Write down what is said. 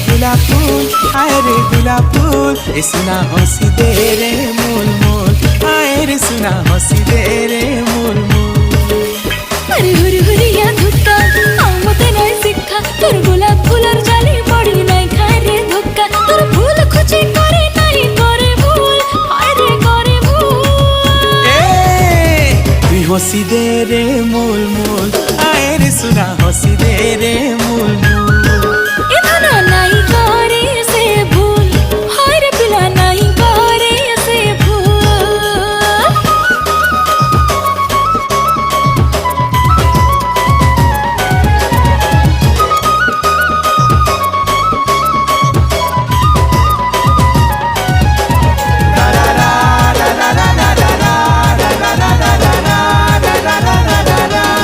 गुलाब फूल, आए रे गुलाब फूल, ए सुना हंसी दे रे मोल मोल, आए रे सुना हंसी दे रे मोल मोल। अरे हुरी हुरिया धुक्का आउ मते नाय शिक्षा, तोर गुलाब फूलर जाली पड़ी नाय खाए रे धोक्का, तोर फूल खुची करे नाई करे भूल, हाय रे करे भूल। ए तुई हंसी दे रे मोल मोल, आए रे सुना हंसी दे